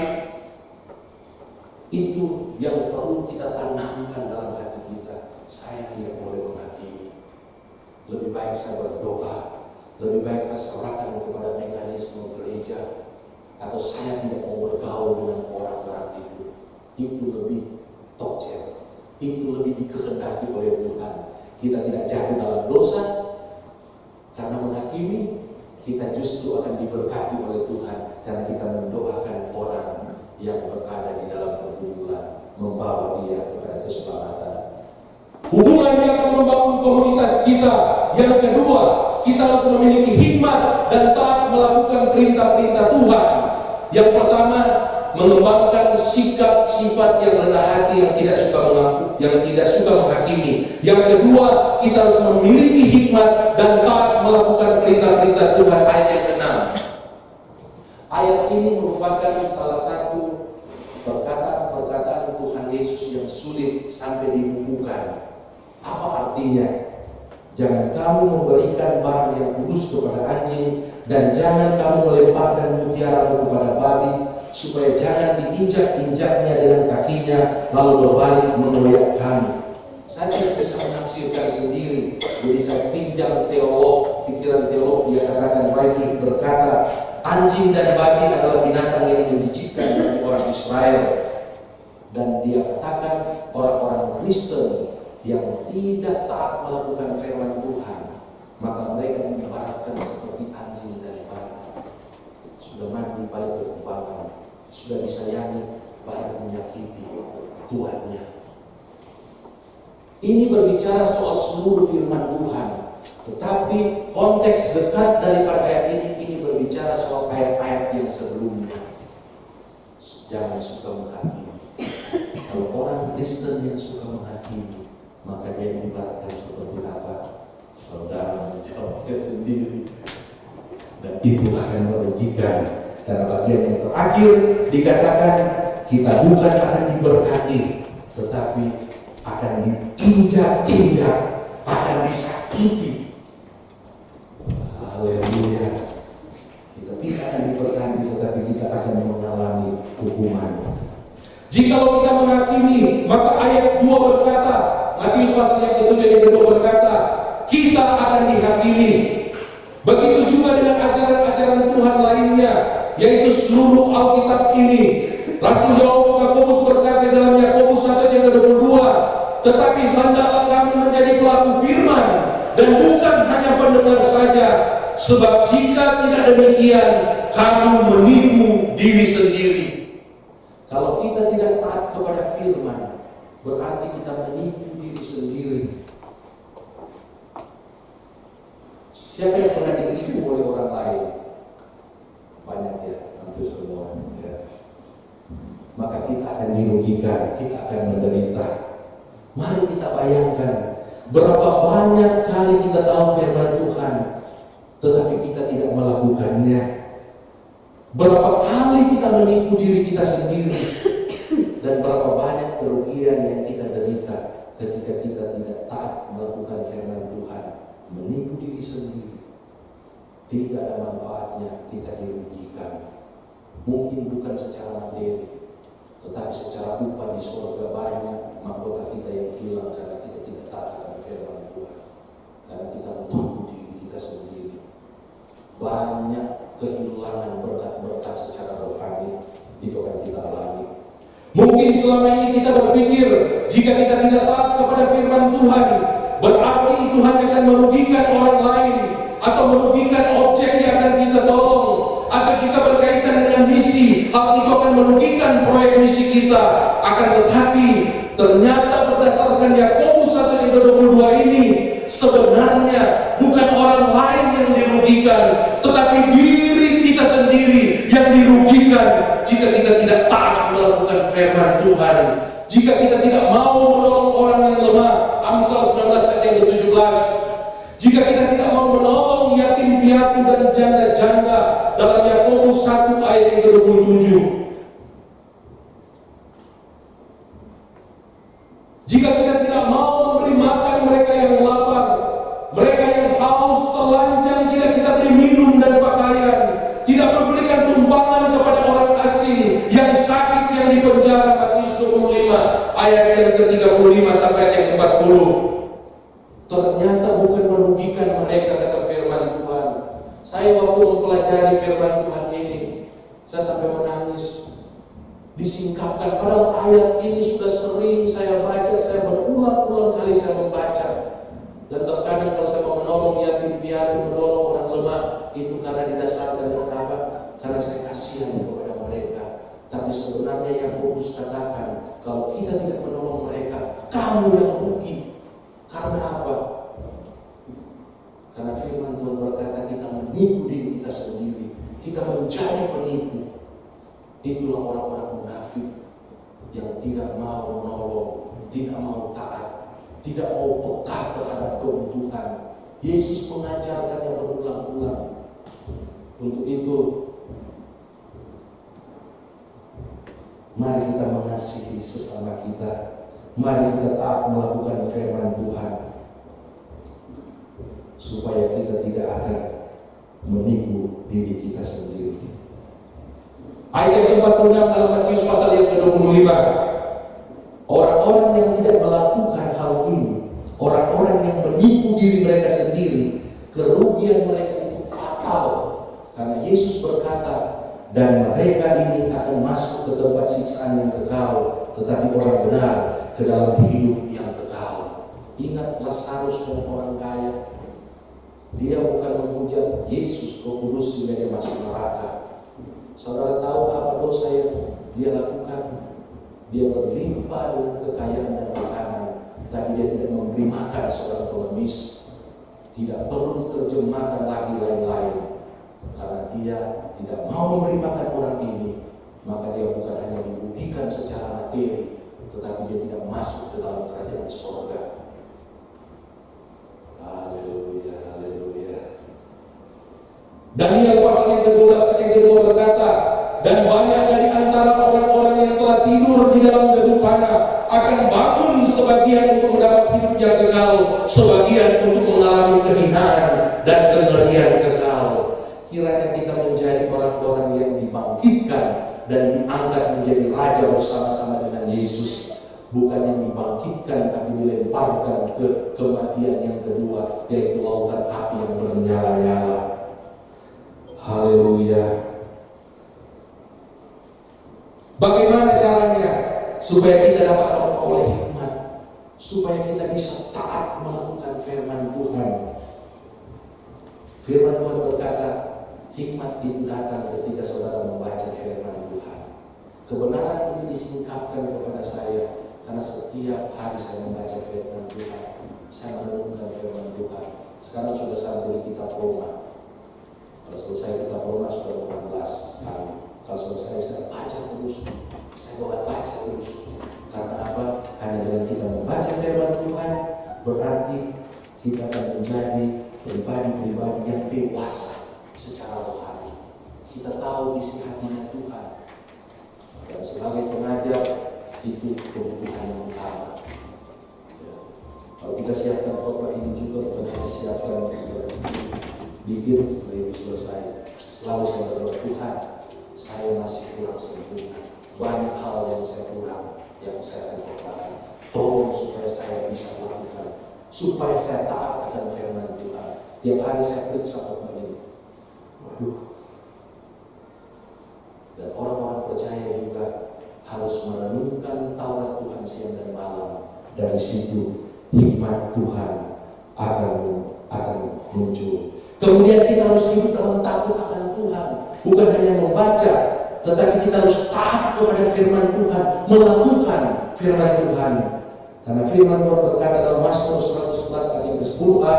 Itu yang perlu kita tanamkan dalam hati kita. Saya tidak boleh menghakimi. Lebih baik saya berdoa, lebih baik saya serahkan kepada mekanisme gereja, atau saya tidak mau bergaul dengan orang-orang itu. Itu lebih tokcer, itu lebih dikehendaki oleh Tuhan. Kita tidak jatuh dalam dosa karena menghakimi, kita justru akan diberkati oleh Tuhan karena kita mendoakan orang yang berada di dalam pergumulan, membawa dia kepada keselamatan. Hubungan yang akan membangun komunitas kita. Yang kedua, kita harus memiliki hikmat dan taat melakukan perintah-perintah Tuhan. Yang pertama, mengembangkan sikap sifat yang rendah hati, yang tidak suka mengaku, yang tidak suka menghakimi. Yang kedua, kita harus memiliki hikmat dan taat melakukan perintah-perintah Tuhan. Ayat yang ke-6. Ayat ini merupakan salah satu perkataan-perkataan Tuhan Yesus yang sulit sampai dibukukan. Apa artinya? Jangan kamu memberikan barang yang kudus kepada anjing, dan jangan kamu melemparkan mutiaramu kepada babi, supaya jangan diinjak-injaknya dengan kakinya, lalu berbalik mengoyak kamu. Saya tidak bisa menafsirkan sendiri, jadi saya pinjam teolog, pikiran teolog. Dia katakan, Wycliffe berkata, anjing dan babi adalah binatang yang menjijikkan bagi orang Israel. Dan dia katakan orang-orang Kristen yang tidak taat melakukan firman Tuhan, maka mereka diibaratkan seperti anjing dan babi. Sudah mati balik berkembang, sudah disayangi balik menyakiti Tuhannya. Ini berbicara soal seluruh firman Tuhan, tetapi konteks dekat daripada ayat ini berbicara soal ayat-ayat yang sebelumnya. Jangan suka menghakimi. Kalau orang Kristen yang suka menghakimi, maka dia diibaratkan seperti apa? Saudara menjawabnya sendiri. Dan itu akan merugikan Karena bagian yang terakhir dikatakan kita bukan akan diberkati, tetapi akan diinjak-injak, akan disakiti. Haleluya. Kita tidak akan diberkati, tetapi kita akan mengalami hukuman. Jikalau kita menghakimi, maka ayat 2 berkata, Matius pasal yang ke-7 ayat ke-2 berkata, kita akan dihakimi. Begitu juga dengan ajaran-ajaran Tuhan lainnya, yaitu seluruh Alkitab ini. Rasul Yakobus berkata dalam Yakobus 1 ayat ke-22, tetapi hendaklah kamu menjadi pelaku firman dan bukan hanya pendengar saja, sebab jika tidak demikian, kamu menipu diri sendiri. Kalau kita tidak taat kepada firman, berarti kita menipu diri sendiri. Siapa yang pernah ditipu oleh orang lain? Banyak ya, hampir semua ya. Maka kita akan dirugikan, kita akan menderita. Mari kita bayangkan berapa banyak kali kita tahu firman Tuhan, tetapi kita tidak melakukannya. Berapa kali kita menipu diri kita sendiri, dan berapa banyak kerugian yang kita derita ketika kita tidak taat melakukan firman Tuhan, menipu diri sendiri. Tidak ada manfaatnya, kita dirugikan. Mungkin bukan secara materi, tetapi secara upah di surga banyak mahkota kita yang hilang karena kita tidak taat akan firman Tuhan, karena kita menipu diri kita sendiri. Banyak kehilangan berkat-berkat secara rohani itu akan kita alami. Mungkin selama ini kita berpikir jika kita tidak taat kepada firman Tuhan, berarti itu hanya akan merugikan orang lain atau merugikan objek yang akan kita tolong, atau jika berkaitan dengan misi, hal itu akan merugikan proyek misi kita. Akan tetapi ternyata berdasarkan Yakobus 1 ayat 22 ini, sebenarnya bukan orang lain yang dirugikan, tetapi diri kita sendiri yang dirugikan jika kita tidak taat melakukan firman Tuhan. Jika kita tidak mau menolong orang yang lemah, Amsal 19 ayat yang ke-17. Jika kita tidak mau menolong yatim piatu dan janda-janda dalam Yakobus 1 ayat yang ke-27. Jika kita tidak mau memberi makan mereka yang lapar, mereka yang haus, telanjang, tidak kita beri minum dan pakaian, tidak memberikan tumpangan kepada orang asing yang sakit, yang dipenjara, Matius 25 ayat yang ke-35 sampai ayat yang ke-40. Ternyata bukan merugikan mereka, kata firman Tuhan. Saya waktu mempelajari firman Tuhan ini, saya sampai menangis. Disingkapkan, padahal ayat ini sudah sering saya baca, saya berulang-ulang kali saya membaca. Dan terkadang kalau saya mau menolong yatim piatu, menolong orang lemah, itu karena didasarkan dengan apa? Karena saya kasihan kepada mereka. Tapi sebenarnya Yakobus katakan, kalau kita tidak menolong mereka, kamu yang rugi. Karena apa? Karena firman Tuhan berkata kita menipu diri kita sendiri, kita menjadi penipu. Itulah orang-orang munafik yang tidak mau menolong, tidak mau taat, tidak mau peka terhadap kebutuhan. Yesus mengajarkannya berulang-ulang. Untuk itu, mari kita mengasihi sesama kita. Mari kita taat melakukan firman Tuhan, supaya kita tidak akan menipu diri kita sendiri. Ayat ke-46 dalam Matius pasal yang ke-25. Orang-orang yang tidak melakukan hal ini, orang-orang yang menipu diri mereka sendiri, kerugian mereka itu fatal. Karena Yesus berkata, dan mereka ini akan masuk ke tempat siksaan yang kekal, tetapi orang benar ke dalam hidup yang kekal. Ingat Lazarus dan orang kaya. Dia bukan menghujat Yesus Roh Kudus sehingga dia masuk neraka. Saudara tahu apa dosa yang dia lakukan? Dia berlimpah dengan kekayaan dan makanan, tapi dia tidak memberi makan seorang pengemis. Tidak perlu diterjemahkan lagi lain-lain. Karena dia tidak mau memberi makan orang ini, maka dia bukan hanya dirugikan secara materi, tetapi dia tidak masuk ke dalam kerajaan surga. Haleluya, haleluya. Daniel pasal yang ke-12 ayat yang kedua berkata, dan banyak dari antara orang-orang yang telah tidur di dalam dedaupan akan bangun, sebagian untuk mendapat hidup yang kekal, sebagian untuk mengalami kehinaan dan kengerian kekal. Kiranya kita menjadi orang-orang yang dibangkitkan dan diangkat menjadi raja bersama-sama dengan Yesus, bukan yang dibangkitkan tapi dilemparkan ke kematian yang kedua, yaitu lautan api yang bernyala-nyala. Haleluya. Bagaimana caranya supaya kita dapat memperoleh hikmat, supaya kita bisa taat melakukan firman Tuhan? Firman Tuhan berkata, hikmat itu datang ketika saudara membaca firman Tuhan. Kebenaran ini disingkapkan kepada saya karena setiap hari saya membaca firman Tuhan, saya merenungkan firman Tuhan. Sekarang sudah sampai di kitab Roma. Kalau selesai kitab Roma sudah 14 kali. Kalau selesai saya baca terus, saya baca terus. Karena apa? Hanya dengan kita membaca firman Tuhan, berarti kita akan menjadi pribadi-pribadi yang dewasa secara rohani. Kita tahu isi hatinya Tuhan. Dan sebagai pengajar, itu kebutuhan yang utama. Ya. Kalau kita siapkan khotbah ini juga, kita siapkan bikin setelah itu selesai. Selalu saya berdoa, Tuhan, saya masih kurang sempurna. Banyak hal yang saya kurang, yang saya akan lakukan. Tolong supaya saya bisa lakukan, supaya saya taat akan firman Tuhan. Tiap hari saya periksa khotbah ini. Waduh. Dan orang-orang percaya juga harus merenungkan Taurat Tuhan siang dan malam. Dari situ hikmat Tuhan akan muncul. Kemudian kita harus hidup dalam takut akan Tuhan, bukan hanya membaca, tetapi kita harus taat kepada firman Tuhan, melakukan firman Tuhan. Karena firman Tuhan berkata dalam Mazmur 111 ayat 10a,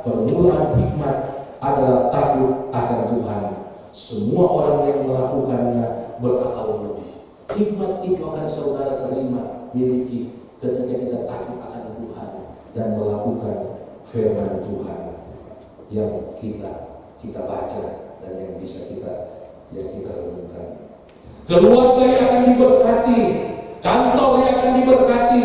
permulaan hikmat adalah takut akan Tuhan. Semua orang yang melakukannya berakal budi. Hikmat itu akan saudara terima, miliki ketika kita takut akan Tuhan dan melakukan firman Tuhan yang kita baca dan yang bisa kita renungkan. Keluarga yang akan diberkati, kantor yang akan diberkati,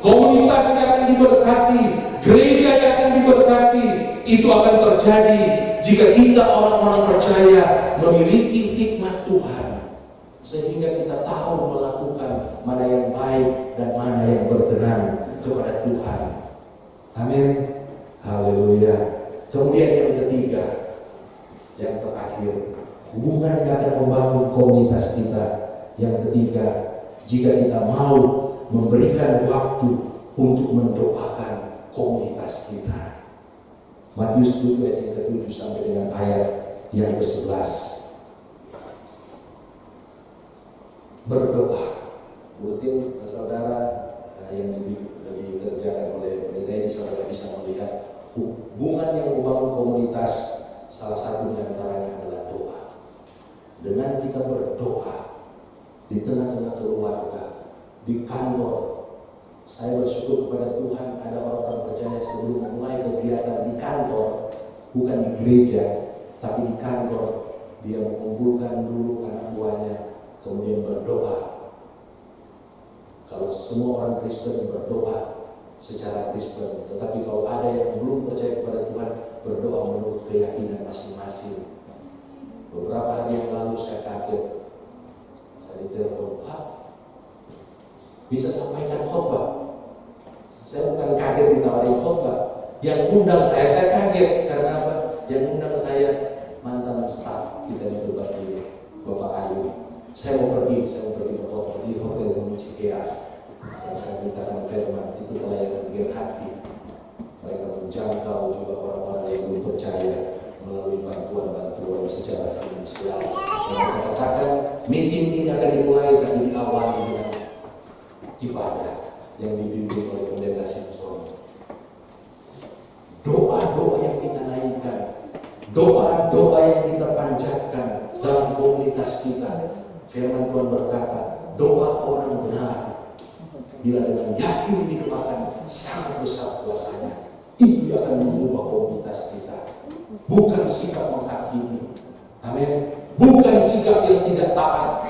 komunitas yang akan diberkati, gereja yang akan diberkati, itu akan terjadi jika kita orang-orang percaya memiliki hikmat Tuhan, sehingga kita tahu melakukan mana yang baik dan mana yang berkenan kepada Tuhan. Amin. Haleluya. Kemudian yang ketiga, yang terakhir, hubungan yang akan membangun komunitas kita. Yang ketiga, jika kita mau memberikan waktu untuk mendoakan komunitas kita. Matius 7 ayat yang ke-7 sampai dengan ayat yang ke-11. Berdoa. Mungkin saudara yang lebih dikerjakan oleh pendeta ini, saudara bisa melihat hubungan yang membangun komunitas, salah satu di antaranya adalah doa. Dengan kita berdoa di tengah-tengah keluarga, di kantor. Saya bersyukur kepada Tuhan ada orang-orang percaya sebelum mulai kegiatan di kantor, bukan di gereja, tapi di kantor, dia mengumpulkan dulu anak buahnya, kemudian berdoa. Kalau semua orang Kristen berdoa secara Kristen, tetapi kalau ada yang belum percaya kepada Tuhan, berdoa menurut keyakinan masing-masing. Beberapa hari yang lalu saya kaget, saya ditelepon, Pak, bisa sampaikan khotbah. Saya bukan kaget ditawarin khotbah. Yang undang saya kaget karena apa? Yang undang saya mantan staf kita di tempat ini, Bapak Ayu. Saya mau pergi berkhotbah di Hotel Cikeas. Yang saya mintakan firman itu pelayanan gerhati. Mereka menjangkau juga orang-orang yang belum percaya melalui bantuan-bantuan secara finansial. Yang katakan meeting ini akan dimulai tadi diawali dengan ibadah yang dibimbing oleh pendeta Simpson. Doa-doa yang kita naikkan, doa-doa yang kita panjatkan dalam komunitas kita. Firman Tuhan berkata, doa orang benar bila dengan yakin didoakan sangat besar kuasanya. Itu akan mengubah komunitas kita, bukan sikap menghakimi. Amin. bukan sikap yang tidak taat,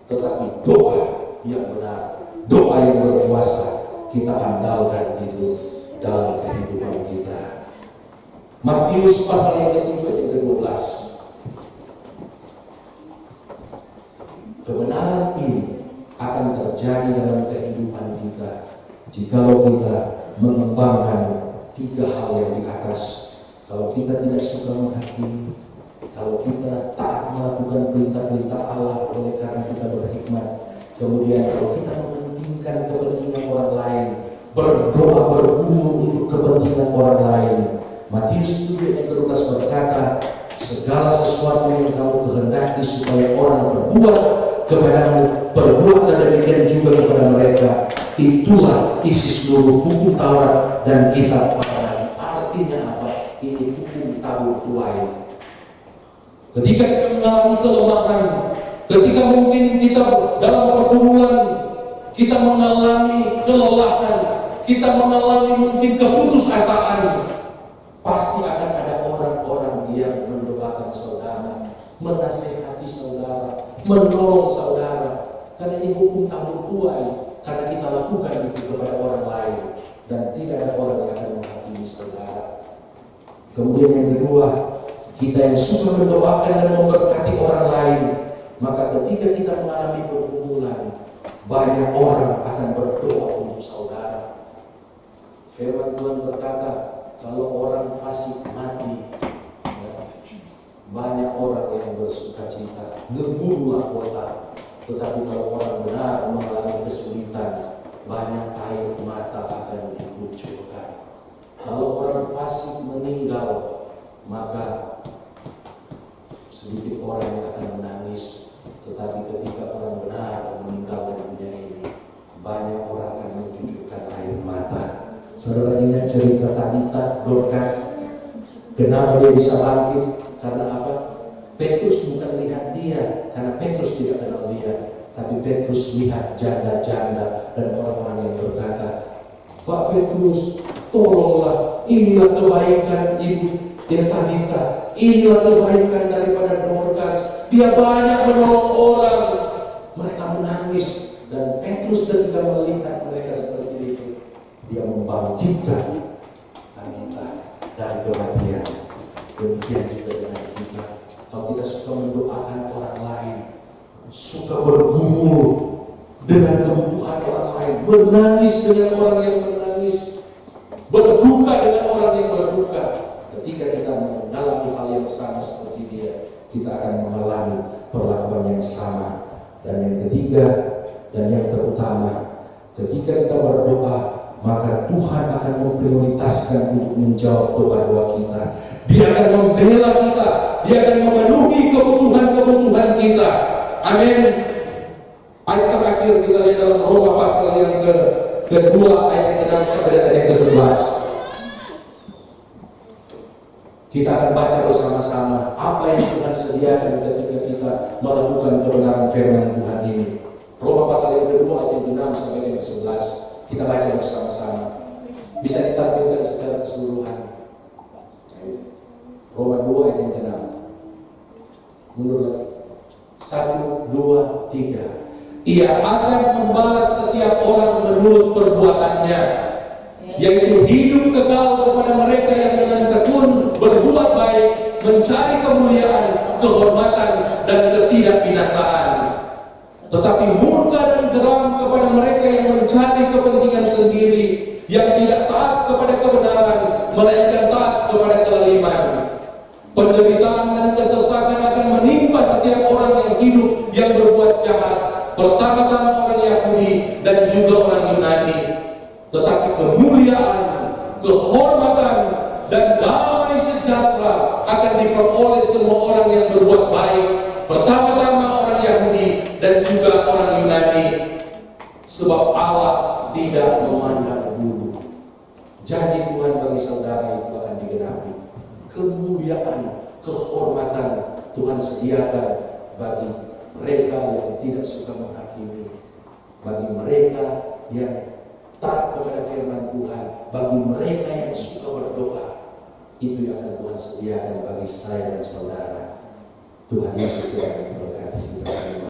tetapi doa yang benar, doa yang berkuasa. Kita andalkan itu dalam kehidupan kita. Matius pasal yang ketiga yang ke-12. Kebenaran ini akan terjadi dalam kehidupan kita jikalau kita mengembangkan 3 hal yang di atas. Kalau kita tidak suka menghakimi, kalau kita taat melakukan perintah-perintah Allah oleh karena kita berhikmat, kemudian kalau kita mementingkan kepentingan orang lain, berdoa bergumul untuk kepentingan orang lain. Matius 7 ayat 12 berkata, segala sesuatu yang kamu kehendaki supaya orang berbuat kepadamu, perbuatlah demikian juga kepada mereka. Itulah isi seluruh hukum Taurat dan kitab para nabi. Artinya apa? Ini hukum tahu tuai. Ketika kita mengalami kelemahan, ketika mungkin kita dalam pergumulan, kita mengalami kelelahan, kita mengalami mungkin keputusasaan, pasti akan ada orang-orang yang mendoakan saudara, menasehati saudara, menolong saudara. Karena ini hukum tabur tuai, karena kita lakukan itu kepada orang lain dan tidak ada orang yang akan menghakimi saudara. Kemudian yang kedua, kita yang suka mendoakan dan memberkati orang lain, maka ketika kita mengalami pergumulan, banyak orang akan berdoa untuk saudara. Firman Tuhan berkata, kalau orang fasik mati, banyak orang yang bersuka cita, gemuruhlah kota. Tetapi kalau orang benar mengalami kesulitan, banyak air mata akan dikucurkan. Kalau orang fasik meninggal, maka sedikit orang yang akan menangis. Tetapi ketika orang benar meninggalkan dunia ini, banyak orang akan mencucurkan air mata. Saudara ingat cerita Tabita, Dorcas? Kenapa dia bisa bangkit? Karena apa? Petrus bukan lihat dia, karena Petrus tidak kenal dia, tapi Petrus lihat janda-janda dan orang-orang yang berkata, Pak Petrus, tolonglah, inilah kebaikan ibu Tabita, inilah kebaikan daripada Dorcas. Dia banyak menolong orang. Mereka menangis, dan Petrus ketika melihat mereka seperti itu, dia membangkitkan Tabita dari kematian. Demikian juga dengan kita. Kalau kita suka mendoakan orang lain, suka bergumul dengan kebutuhan orang lain, menangis dengan orang yang menangis, berduka dengan orang yang berduka, ketika kita mengalami hal yang sama seperti dia, kita akan mengalami perlakuan yang sama. Dan yang ketiga dan yang terutama, ketika kita berdoa, maka Tuhan akan memprioritaskan untuk menjawab doa-doa kita. Dia akan membela kita, dia akan memenuhi kebutuhan-kebutuhan kita. Amin. Ayat terakhir kita lihat dalam Roma pasal yang kedua ayat yang ke-6 sampai ayat yang ke-11. Kita akan baca bersama-sama apa yang Tuhan sediakan ketika kita melakukan kebenaran firman Tuhan ini. Roma pasal yang kedua ayat yang ke-6 sampai yang ke-11. Kita baca bersama-sama. Bisa ditampilkan secara keseluruhan. Roma 2 ayat yang ke-6. Mundur lagi. 1, 2, 3. Ia akan membalas setiap orang menurut perbuatannya, yaitu hidup kekal kepada mereka yang dengan tekun berbuat baik, mencari kemuliaan, kehormatan, dan ketidakbinasaan. Tetapi murka dan geram kepada mereka yang mencari kepentingan sendiri, yang tidak taat kepada kebenaran, melainkan taat kepada kelaliman. Penderitaan dan kesesakan akan menimpa setiap orang yang hidup yang berbuat jahat, pertama-tama orang Yahudi dan juga orang Yunani. Tetapi kemuliaan, kehormatan, dan damai sejahtera akan diperoleh semua orang yang berbuat baik, pertama-tama orang Yahudi dan juga orang Yunani. Sebab Allah tidak memandang bulu. Janji Tuhan bagi saudara itu akan digenapi. Kemuliaan, kehormatan Tuhan sediakan bagi mereka yang tidak suka menghakimi, bagi mereka yang taat kepada firman Tuhan, bagi mereka yang suka berdoa. Itu yang akan Tuhan sediakan bagi saya dan saudara. Tuhan Yesus Tuhan memberkati kita.